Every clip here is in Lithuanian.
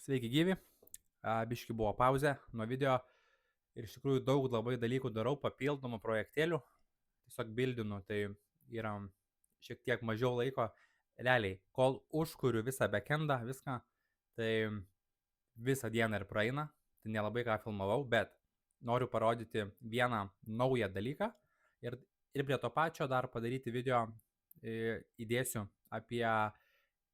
Sveiki gyvi, biški buvo pauzė nuo video ir iš tikrųjų daug labai dalykų darau, papildomų projektėlių, tiesiog bildinu, tai yra šiek tiek mažiau laiko, realiai, kol užkuriu visą backendą, viską, tai visą dieną ir praeina, tai nelabai ką filmavau, bet noriu parodyti vieną naują dalyką ir prie to pačio dar padaryti video įdėsiu apie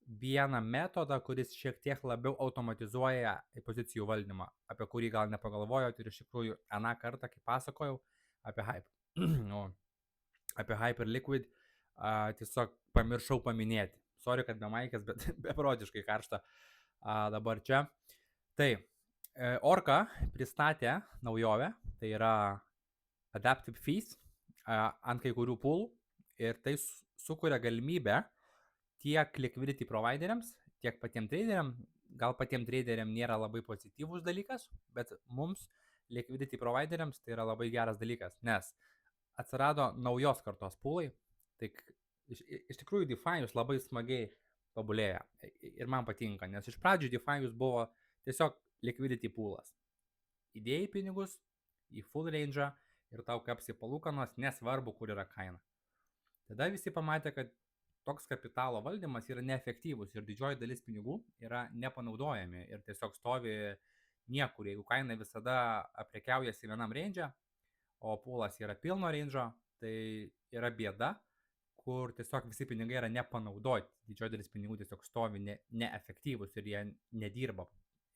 vieną metodą, kuris šiek tiek labiau automatizuoja pozicijų valdymą, apie kurį gal nepagalvojot ir iš tikrųjų aną kartą, kai pasakojau apie Hyperliquid, tiesiog pamiršau paminėti. Sorry, kad be maikės, bet beprotiškai karšta dabar čia. Tai Orca pristatė naujovę, tai yra Adaptive Fees ant kai kurių poolų ir tai sukuria galimybę tiek liquidity provideriams, tiek patiem traderiam, gal patiem traderiam nėra labai pozityvus dalykas, bet mums liquidity provideriams tai yra labai geras dalykas, nes atsirado naujos kartos poolai, tai iš tikrųjų DeFi'us labai smagiai tobulėja ir man patinka, nes iš pradžių DeFi'us buvo tiesiog liquidity poolas. Įdėjai pinigus į full range ir tau kapsi palūkanos, nesvarbu, kur yra kaina. Tada visi pamatė, kad toks kapitalo valdymas yra neefektyvus ir didžioji dalis pinigų yra nepanaudojami ir tiesiog stovi niekur, jeigu kaina visada prekiaujasi vienam range, o poolas yra pilno range, tai yra bėda, kur tiesiog visi pinigai yra nepanaudoti, didžioji dalis pinigų tiesiog stovi neefektyvus ir jie nedirba,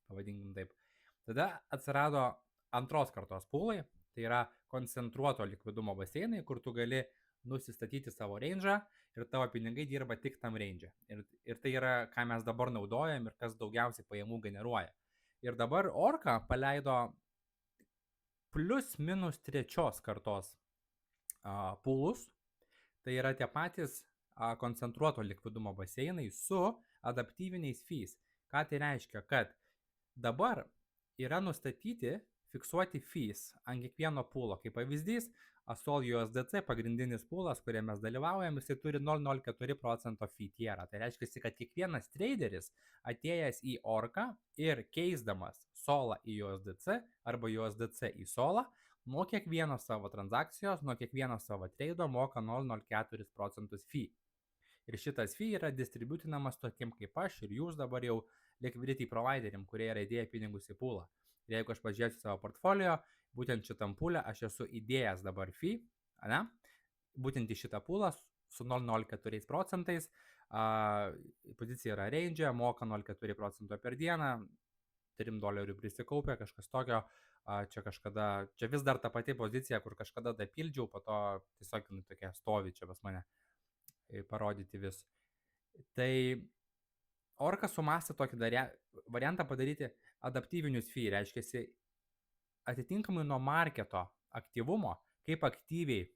pavadinkim taip. Tada atsirado antros kartos poolai, tai yra koncentruoto likvidumo baseinai, kur tu gali nusistatyti savo range ir tavo pinigai dirba tik tam range. Ir tai yra, ką mes dabar naudojam ir kas daugiausiai pajamų generuoja. Ir dabar Orca paleido plus minus trečios kartos poolus, tai yra tie patys koncentruoto likvidumo baseinai su adaptyviniais fees. Ką tai reiškia? Kad dabar yra nustatyti fiksuoti fees ant kiekvieno poolo. Kaip pavyzdys, Sol USDC pagrindinis poolas, kurie mes dalyvaujam, jisai turi 0,04% fee tierą. Tai reiškia, kad kiekvienas traderis atėjęs į Orca ir keisdamas Solą į USDC arba USDC į Solą, nuo kiekvienos savo transakcijos, nuo kiekvieno savo trado moka 0,04% fee. Ir šitas fee yra distributinamas tokiem kaip aš ir jūs dabar jau liquidity provideriam, kurie yra įdėję pinigus į poolą. Ir jeigu aš pažiūrėsiu savo portfolio, būtent šitam poolę aš esu įdėjęs dabar fee, ne? Būtent į šitą poolą su 0,04%, pozicija yra range, moka 0,4% per dieną, $3 prisikaupė, kažkas tokio, čia vis dar ta pati pozicija, kur kažkada dapildžiau, po to tiesiog tokia stovi čia pas mane parodyti vis. Tai Orca sumastė tokį variantą padaryti adaptyvinius fee, reiškia atitinkamai nuo marketo aktyvumo, kaip aktyviai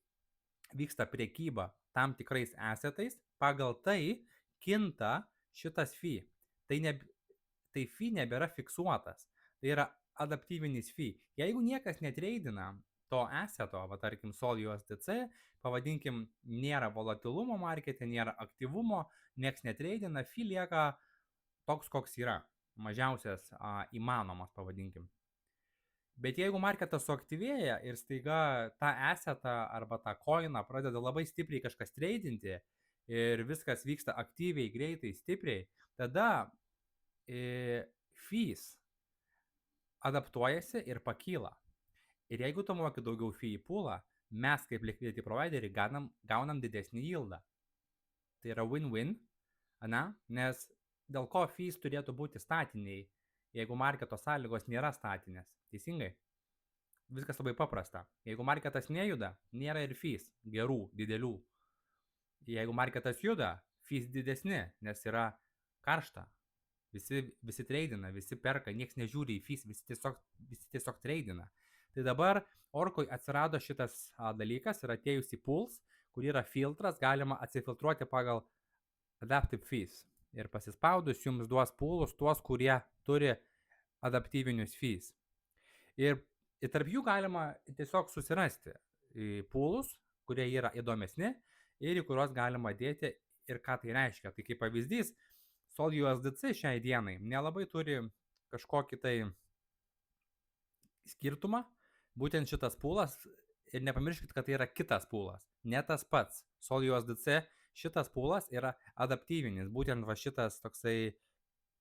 vyksta prekyba tam tikrais assetais, pagal tai kinta šitas fee. Tai fee nebėra fiksuotas, tai yra adaptyvinis fee. Jeigu niekas netreidina to asseto, tarkim Sol USDC, pavadinkim, nėra volatilumo markete, nėra aktyvumo, nieks netreidina, fee lieka toks, koks yra, mažiausias įmanomas, pavadinkim. Bet jeigu marketas suaktyvėja ir staiga tą assetą arba tą coiną pradeda labai stipriai kažkas treidinti ir viskas vyksta aktyviai, greitai, stipriai, tada fees adaptuojasi ir pakyla. Ir jeigu tu moki daugiau fee į poolą, mes kaip liquidity provideriai gaunam didesnį yieldą. Tai yra win-win, nes dėl ko fees turėtų būti statiniai, jeigu marketo sąlygos nėra statinės. Teisingai? Viskas labai paprasta. Jeigu marketas nejuda, nėra ir fees gerų, didelių. Jeigu marketas juda, fees didesni, nes yra karšta. Visi treidina, visi perka, nieks nežiūri į fees, visi tiesiog treidina. Tai dabar Orcui atsirado šitas dalykas ir atėjus į pools, kur yra filtras, galima atsifiltruoti pagal adaptive fees. Ir pasispaudus jums duos poolus tuos, kurie turi adaptyvinius fees. Ir tarp jų galima tiesiog susirasti poolus, kurie yra įdomesni ir į kuriuos galima dėti ir ką tai reiškia. Tai kaip pavyzdys, Sol USDC šiai dienai nelabai turi kažkokį tai skirtumą, būtent šitas pūlas, ir nepamirškit, kad tai yra kitas pūlas, ne tas pats. SolUSDC šitas pūlas yra adaptyvinis, būtent va šitas toksai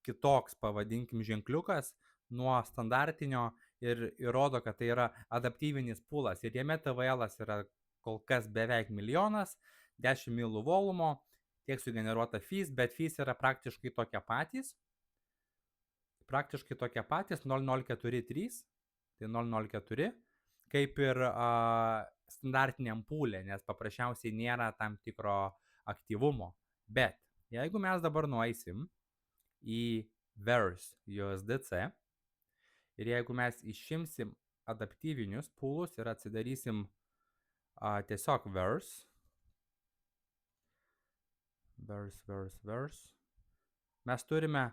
kitoks, pavadinkim, ženkliukas nuo standartinio ir įrodo, kad tai yra adaptyvinis pūlas. Ir jame TVL yra kol kas beveik 1 milijonas, 10 milų volumo, tiek sugeneruota fees, bet fees yra praktiškai tokie patys. 0,043, tai 0,04, kaip ir standartiniam pūlė, nes paprasčiausiai nėra tam tikro aktyvumo. Bet jeigu mes dabar nueisim į Verse USDC ir jeigu mes išimsim adaptyvinius pūlus ir atsidarysim tiesiog Verse, mes turime,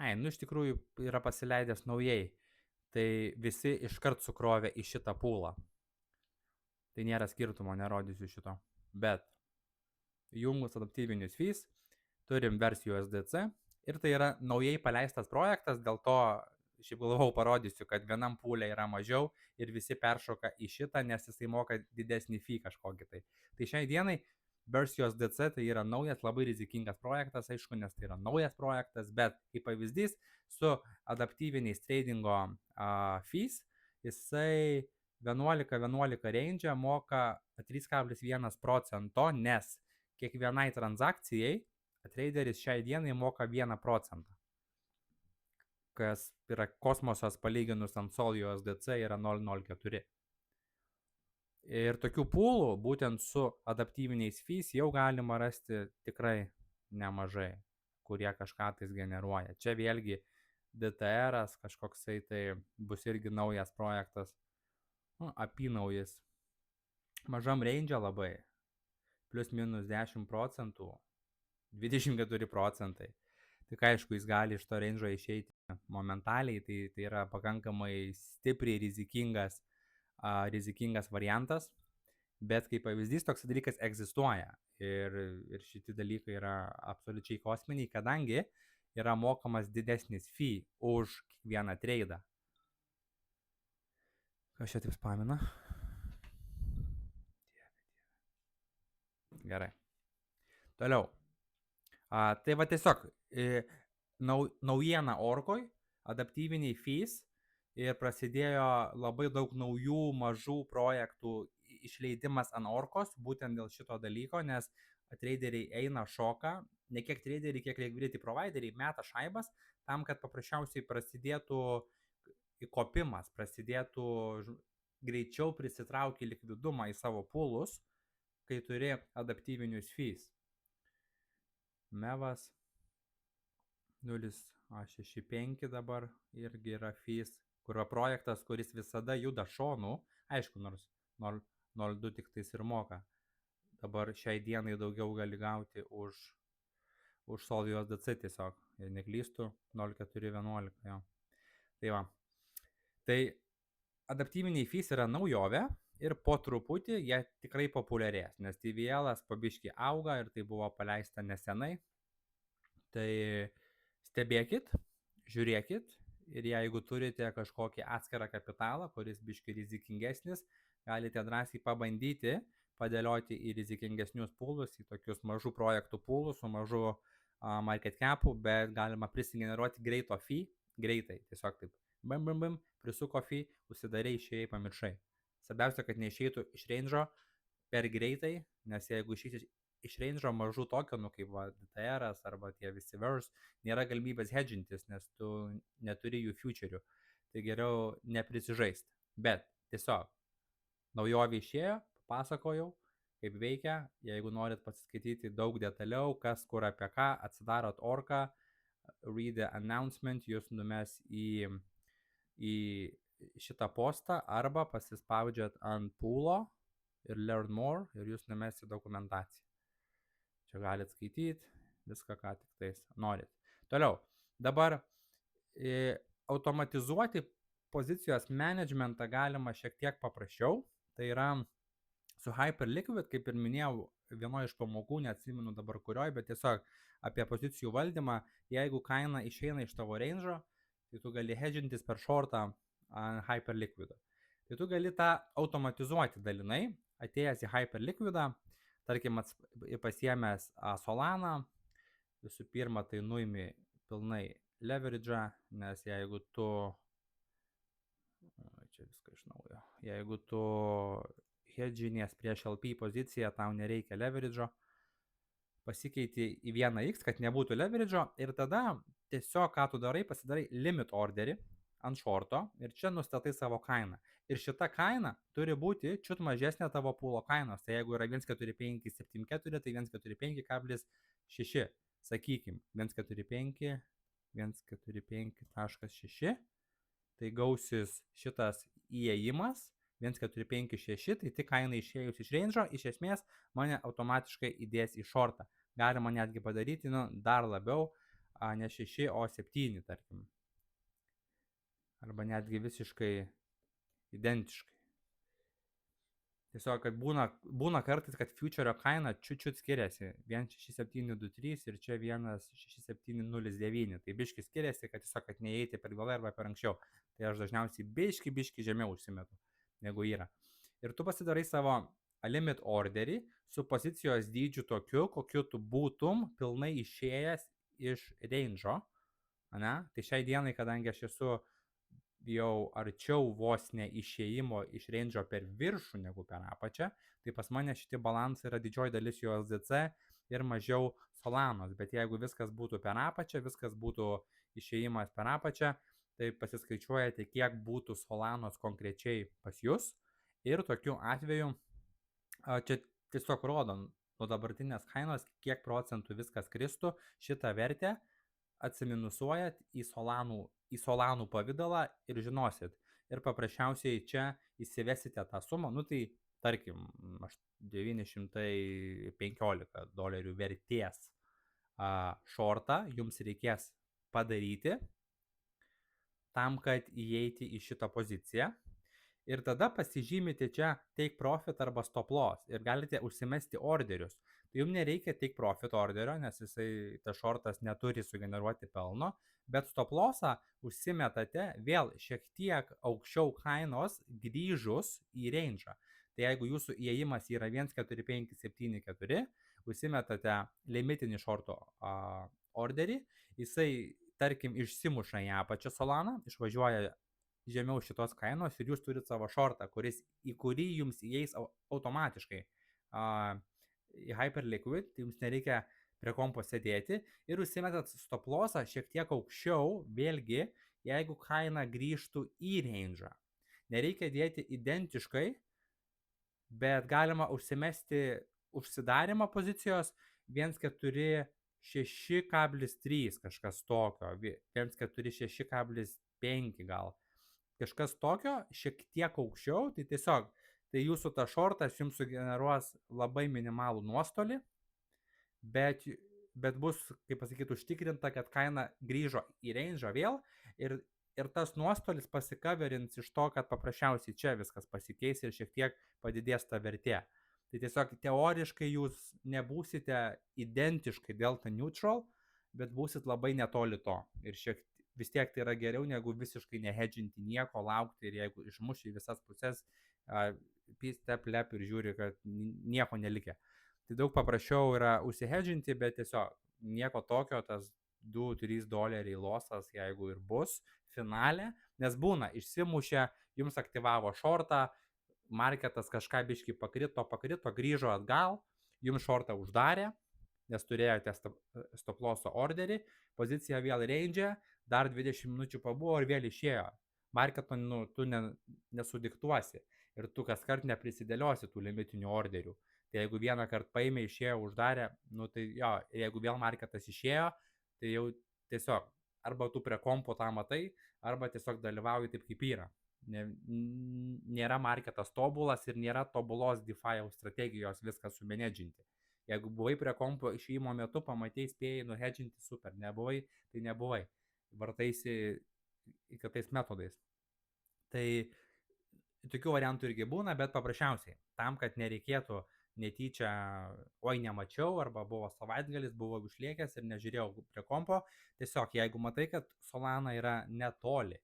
iš tikrųjų yra pasileidęs naujai, tai visi iškart sukrovė į šitą pūlą. Tai nėra skirtumo, nerodysiu šito. Bet jungus adaptyvinius fees, turim Verse USDC ir tai yra naujai paleistas projektas, dėl to šiaip galvojau parodysiu, kad vienam pūlė yra mažiau ir visi peršoka į šitą, nes jisai moka didesnį fee kažkokį tai. Tai šiai dienai Verse USDC tai yra naujas, labai rizikingas projektas, aišku, nes tai yra naujas projektas, bet kaip pavyzdys su adaptyviniais tradingo fees, jisai 11 range moka 3,1%, nes kiekvienai transakcijai traderis šiai dienai moka 1%, kas yra kosmosas palyginus ant SolUSDC yra 0,04. Ir tokių pūlų būtent su adaptyviniais fees jau galima rasti tikrai nemažai, kurie kažką tais generuoja. Čia vėlgi DTR'as kažkoksai tai bus irgi naujas projektas, apynaujas, mažam range labai, plus minus 10%, 24%. Tik aišku, jis gali iš to range išeiti momentaliai, tai yra pakankamai stipriai rizikingas variantas, bet kaip pavyzdys toks dalykas egzistuoja ir šitie dalykai yra absoliučiai kosminiai, kadangi yra mokamas didesnis fee už kiekvieną tradą. Kas čia taip spamina? Gerai. Toliau. Tai va tiesiog naujiena Orkoj, adaptyviniai fees ir prasidėjo labai daug naujų mažų projektų išleidimas ant Orkos, būtent dėl šito dalyko, nes traderiai eina šoka, ne kiek traderiai, kiek liquidity provideriai meta šaibas tam, kad paprasčiausiai prasidėtų įkopimas, prasidėtų greičiau prisitraukti likvidumą į savo poolus, kai turi adaptyvinius fees. Mevas 0,65 dabar irgi yra fees, kurio projektas, kuris visada juda šonu, aišku, nors 0,02 tik tais ir moka. Dabar šiai dienai daugiau gali gauti už SolUSDC tiesiog, jei neklystu, 0,411. Jo. Tai va. Tai adaptyviniai fees yra naujovė ir po truputį jie tikrai populiarės, nes TVL'as po biškį auga ir tai buvo paleista nesenai. Tai stebėkit, žiūrėkit ir jeigu turite kažkokį atskirą kapitalą, kuris biškį rizikingesnis, galite drąsiai pabandyti padėlioti į rizikingesnius pūlus, į tokius mažų projektų pūlus su mažu market cap'u, bet galima prisigeneruoti greito fee, greitai, tiesiog taip, bim, prisuko fee, užsidarė, išėjai, pamiršai. Svarbiausia, kad neišeitų iš range'o per greitai, nes jeigu išeisi iš range'o mažų tokenų kaip DTR'as arba tie visi Verse, nėra galimybės hedgintis, nes tu neturi jų future'ų. Tai geriau neprisižaist. Bet tiesiog naujovė išėjo, pasakojau, kaip veikia. Jeigu norit pasiskaityti daug detaliau, kas kur apie ką, atsidarot Orką, read the announcement, jūs numes į šitą postą arba pasispaudžiat ant pūlo ir learn more ir jūs numesit dokumentaciją. Čia galit skaityti viską, ką tik tais norit. Toliau, dabar automatizuoti pozicijos managementą galima šiek tiek paprasčiau. Tai yra su Hyperliquid, kaip ir minėjau, vienoje iš pamokų, neatsimenu dabar kurioj, bet tiesiog apie pozicijų valdymą, jeigu kaina išeina iš tavo range'o, tai tu gali hedžintis per shortą ant Hyperliquido. Tai tu gali tą automatizuoti dalinai, atėjęs į Hyperliquidą, tarkim pasiėmęs Solaną, visų pirma tai nuimi pilnai leverage'ą, nes jeigu tu, čia viską iš naujo, jeigu tu hedžinės prieš LP poziciją, tau nereikia leverage'o, pasikeiti į 1x, kad nebūtų leverage'o ir tada tiesiog ką tu darai, pasidarai limit orderį ant shorto ir čia nustatai savo kainą. Ir šita kaina turi būti čiut mažesnė tavo pūlo kainos. Tai jeigu yra 1,4574, tai 1,45,6. Sakykim, 1,45, 1,45,6. Tai gausis šitas įėjimas 1,456, tai tik kaina išėjus iš range'o, iš esmės mane automatiškai įdės į shortą. Galima netgi padaryti dar labiau, ne 6, o 7, tarkim. Arba netgi visiškai identiškai. Tiesiog, kad būna kartais, kad future'o kaina čiut skiriasi. 1,6723 ir čia 1,6709. Tai biški skiriasi, kad tiesiog, kad neįeiti per vėlai arba per anksčiau. Tai aš dažniausiai biški žemiau užsimetu, negu yra. Ir tu pasidarai savo limit orderį su pozicijos dydžiu tokiu, kokiu tu būtum pilnai išėjęs iš range'o. Tai šiai dienai, kadangi aš esu jau arčiau vos ne išėjimo iš range'o per viršų negu per apačią, tai pas mane šitie balansai yra didžioji dalis USDC ir mažiau Solanos, bet jeigu viskas būtų per apačią, viskas būtų išėjimas per apačią, tai pasiskaičiuojate, kiek būtų Solanos konkrečiai pas jūs ir tokiu atveju čia tiesiog rodo nuo dabartinės kainos, kiek procentų viskas kristų, šitą vertę atsiminusuojat į Solanų pavidalą ir žinosit. Ir paprasčiausiai čia įsivesite tą sumą, tai tarkim $915 vertės shortą jums reikės padaryti tam, kad įeiti į šitą poziciją. Ir tada pasižymite čia take profit arba stop loss ir galite užsimesti orderius. Tai jums nereikia take profit orderio, nes tas shortas neturi sugeneruoti pelno, bet stop lossą užsimetate vėl šiek tiek aukščiau kainos grįžus į range'ą. Tai jeigu jūsų įėjimas yra 1,4574, užsimetate limitinį shorto orderį, jisai tarkim išsimuša į apačią Solaną, išvažiuoja žemiau šitos kainos ir jūs turite savo shortą, į kurį jums įeis automatiškai į Hyperliquid, tai jums nereikia prie kompo sėdėti ir užsimetat stop lossą šiek tiek aukščiau, vėlgi, jeigu kaina grįžtų į range'ą. Nereikia dėti identiškai, bet galima užsimesti užsidarimą pozicijos 1,46,3 kažkas tokio, 1,46,5 gal. Kažkas tokio, šiek tiek aukščiau, tai tiesiog, tai jūsų ta shortas jums sugeneruos labai minimalų nuostolį, bet bus, kaip pasakyti, užtikrinta, kad kaina grįžo į range'ą vėl ir tas nuostolis pasikaverins iš to, kad paprasčiausiai čia viskas pasikeis ir šiek tiek padidės ta vertė. Tai tiesiog teoriškai jūs nebūsite identiškai delta neutral, bet būsit labai netoli to ir vis tiek tai yra geriau negu visiškai nehedžinti nieko, laukti ir jeigu išmuši visas pusės, step lep ir žiūri, kad nieko nelikė. Tai daug paprasčiau yra užsihedžinti, bet tiesiog nieko tokio, tas $2-3 losas, jeigu ir bus finale, nes būna, išsimušė, jums aktyvavo shortą, marketas kažką biškį pakrito, grįžo atgal, jums shortą uždarė, nes turėjote stop loss orderį, pozicija vėl range'e, dar 20 minučių pabuvo ir vėl išėjo. Marketo tu nesudiktuosi ir tu kas kart neprisidėliosi tų limitinių orderių. Tai jeigu vieną kartą paėmė, išėjo, uždarė, tai jo, jeigu vėl marketas išėjo, tai jau tiesiog arba tu prie kompo tą matai, arba tiesiog dalyvauji taip kaip yra. Nėra marketas tobulas ir nėra tobulos DeFi strategijos viską sumenedžinti. Jeigu buvai prie kompo išėjimo metu, pamatei, spėjai nuhedžinti, super, nebuvai, tai nebuvai. Vartaisi kitais metodais. Tai tokių variantų irgi būna, bet paprasčiausiai, tam, kad nereikėtų netyčia, oi nemačiau, arba buvo savaitgalis, buvau išliekęs ir nežiūrėjau prie kompo. Tiesiog, jeigu matai, kad Solana yra netoli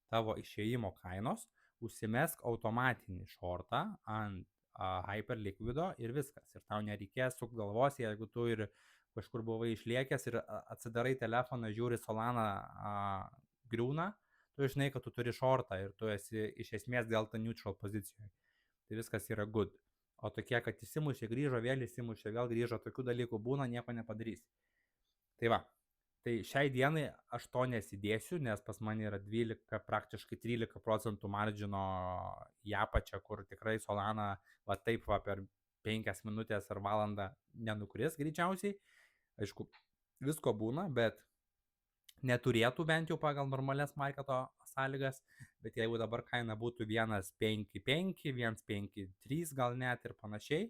tavo išėjimo kainos, užsimesk automatinį shortą ant Hyperliquido ir viskas. Ir tau nereikės suk galvos, jeigu tu ir kažkur buvai išliekęs ir atsidarai telefoną, žiūri Solana griūna, tu žinai, kad tu turi shortą ir tu esi iš esmės delta neutral pozicijoje. Tai viskas yra good. O tokie, kad įsimušė, grįžo, vėl įsimušė, vėl grįžo, tokių dalykų būna, nieko nepadarysi. Tai va, tai šiai dienai aš to nesidėsiu, nes pas mane yra 12, praktiškai 13% margino į apačią, kur tikrai Solana va taip va per 5 minutės ar valandą nenukris greičiausiai. Aišku, visko būna, bet neturėtų bent jau pagal normales marketo sąlygas, bet jeigu dabar kaina būtų 1.55, 1.53 gal net ir panašiai,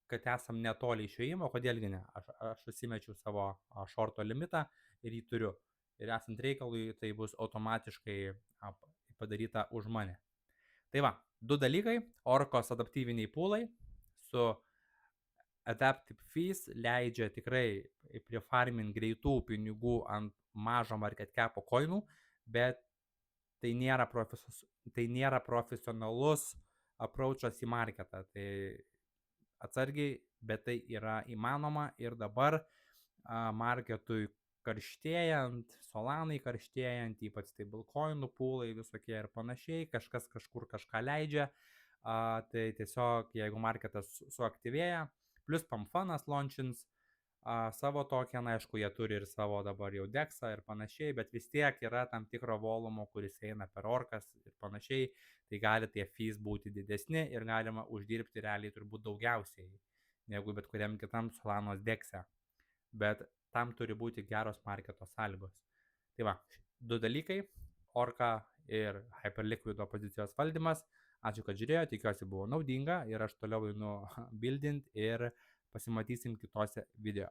kad esam netoli išėjimo, kodėlgi ne, aš susimečiau savo shorto limitą ir jį turiu. Ir esant reikalui, tai bus automatiškai padaryta už mane. Tai va, 2 dalykai, Orkos adaptyviniai pūlai su Adaptive Fees leidžia tikrai prifarmint greitų pinigų ant mažo market capo coinų, bet tai nėra profesionalus approachas į marketą. Tai atsargiai, bet tai yra įmanoma ir dabar marketui karštėjant, Solanai karštėjant, ypač stablecoinų pūlai visokie ir panašiai, kažkas kažkur kažką leidžia, tai tiesiog jeigu marketas suaktyvėja, plus Pamfanas launchins savo tokeną, aišku, jie turi ir savo dabar jau DEXą ir panašiai, bet vis tiek yra tam tikro volumo, kuris eina per orkas ir panašiai, tai gali tie fees būti didesni ir galima uždirbti realiai turbūt daugiausiai negu bet kuriam kitam Solanos DEX'e. Bet tam turi būti geros marketo sąlygos. Tai va, 2 dalykai, Orka ir Hyperliquido pozicijos valdymas. Ačiū, kad žiūrėjo, tikiuosi buvo naudinga ir aš toliau einu buildint ir pasimatysim kitose video.